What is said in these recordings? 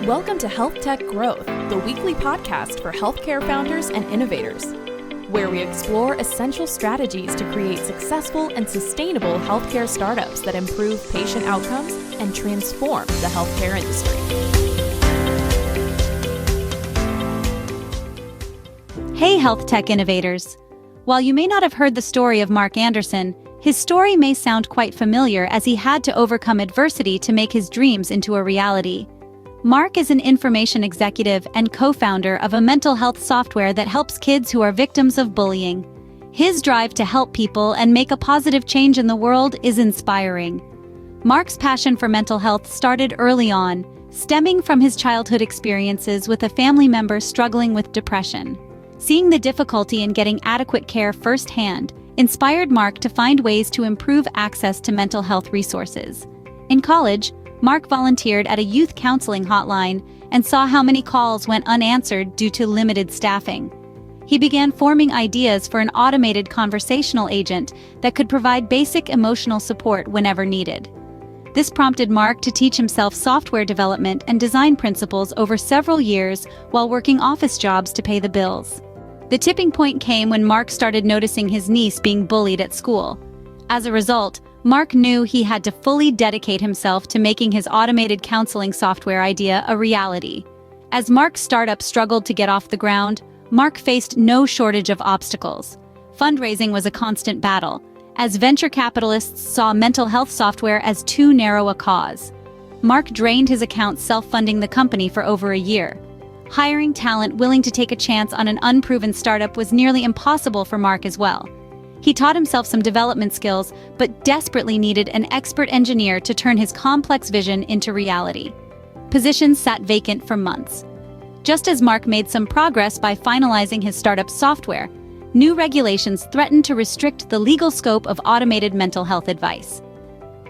Welcome to HealthTech Growth, the weekly podcast for healthcare founders and innovators, where we explore essential strategies to create successful and sustainable healthcare startups that improve patient outcomes and transform the healthcare industry. Hey, HealthTech innovators. While you may not have heard the story of Mark Anderson, his story may sound quite familiar as he had to overcome adversity to make his dreams into a reality. Mark is an information executive and co-founder of a mental health software that helps kids who are victims of bullying. His drive to help people and make a positive change in the world is inspiring. Mark's passion for mental health started early on, stemming from his childhood experiences with a family member struggling with depression. Seeing the difficulty in getting adequate care firsthand inspired Mark to find ways to improve access to mental health resources. In college, Mark volunteered at a youth counseling hotline and saw how many calls went unanswered due to limited staffing. He began forming ideas for an automated conversational agent that could provide basic emotional support whenever needed. This prompted Mark to teach himself software development and design principles over several years while working office jobs to pay the bills. The tipping point came when Mark started noticing his niece being bullied at school. As a result, Mark knew he had to fully dedicate himself to making his automated counseling software idea a reality. As Mark's startup struggled to get off the ground, Mark faced no shortage of obstacles. Fundraising was a constant battle, as venture capitalists saw mental health software as too narrow a cause. Mark drained his accounts self-funding the company for over a year. Hiring talent willing to take a chance on an unproven startup was nearly impossible for Mark as well. He taught himself some development skills, but desperately needed an expert engineer to turn his complex vision into reality. Positions sat vacant for months. Just as Mark made some progress by finalizing his startup's software, new regulations threatened to restrict the legal scope of automated mental health advice.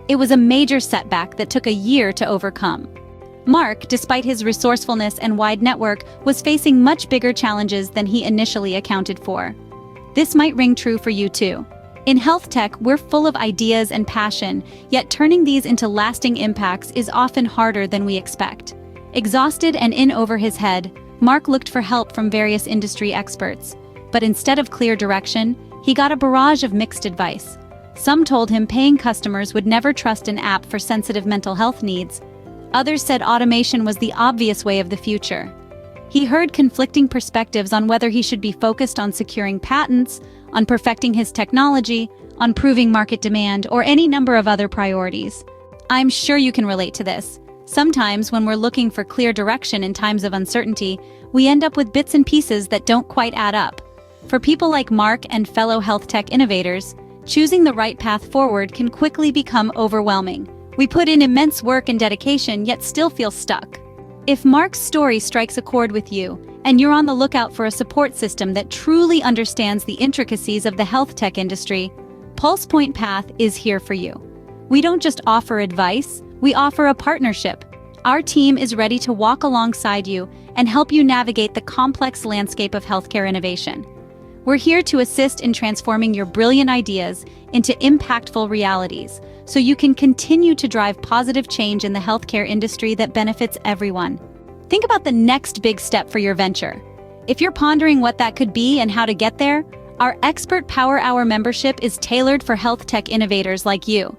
It was a major setback that took a year to overcome. Mark, despite his resourcefulness and wide network, was facing much bigger challenges than he initially accounted for. This might ring true for you too. In health tech, we're full of ideas and passion, yet turning these into lasting impacts is often harder than we expect. Exhausted and in over his head, Mark looked for help from various industry experts. But instead of clear direction, he got a barrage of mixed advice. Some told him paying customers would never trust an app for sensitive mental health needs. Others said automation was the obvious way of the future. He heard conflicting perspectives on whether he should be focused on securing patents, on perfecting his technology, on proving market demand, or any number of other priorities. I'm sure you can relate to this. Sometimes when we're looking for clear direction in times of uncertainty, we end up with bits and pieces that don't quite add up. For people like Mark and fellow health tech innovators, choosing the right path forward can quickly become overwhelming. We put in immense work and dedication, yet still feel stuck. If Mark's story strikes a chord with you, and you're on the lookout for a support system that truly understands the intricacies of the health tech industry, PulsePoint Path is here for you. We don't just offer advice, we offer a partnership. Our team is ready to walk alongside you and help you navigate the complex landscape of healthcare innovation. We're here to assist in transforming your brilliant ideas into impactful realities, so you can continue to drive positive change in the healthcare industry that benefits everyone. Think about the next big step for your venture. If you're pondering what that could be and how to get there, our Expert Power Hour membership is tailored for health tech innovators like you.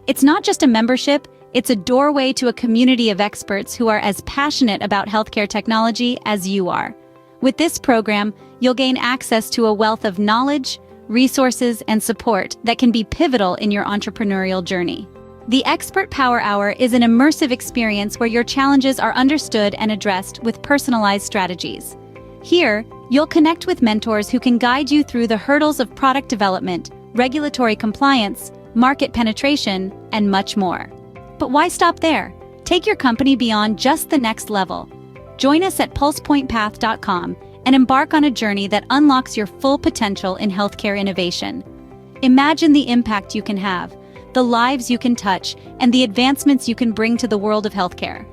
It's not just a membership, it's a doorway to a community of experts who are as passionate about healthcare technology as you are. With this program, you'll gain access to a wealth of knowledge, resources, and support that can be pivotal in your entrepreneurial journey. The Expert Power Hour is an immersive experience where your challenges are understood and addressed with personalized strategies. Here, you'll connect with mentors who can guide you through the hurdles of product development, regulatory compliance, market penetration, and much more. But why stop there? Take your company beyond just the next level. Join us at pulsepointpath.com and embark on a journey that unlocks your full potential in healthcare innovation. Imagine the impact you can have, the lives you can touch, and the advancements you can bring to the world of healthcare.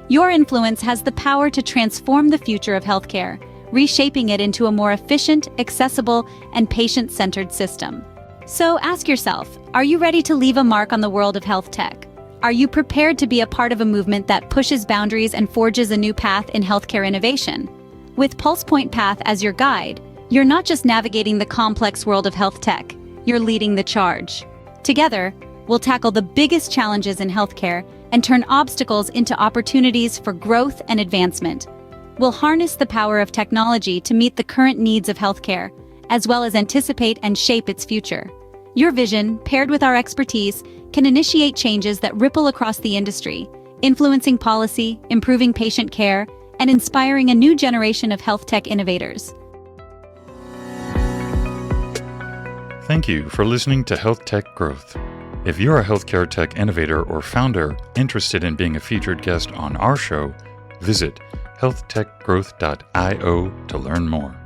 Your influence has the power to transform the future of healthcare, reshaping it into a more efficient, accessible, and patient-centered system. So ask yourself, are you ready to leave a mark on the world of health tech? Are you prepared to be a part of a movement that pushes boundaries and forges a new path in healthcare innovation? With PulsePoint Path as your guide, you're not just navigating the complex world of health tech, you're leading the charge. Together, we'll tackle the biggest challenges in healthcare and turn obstacles into opportunities for growth and advancement. We'll harness the power of technology to meet the current needs of healthcare, as well as anticipate and shape its future. Your vision, paired with our expertise, can initiate changes that ripple across the industry, influencing policy, improving patient care, and inspiring a new generation of health tech innovators. Thank you for listening to HealthTech Growth. If you're a healthcare tech innovator or founder interested in being a featured guest on our show, visit healthtechgrowth.io to learn more.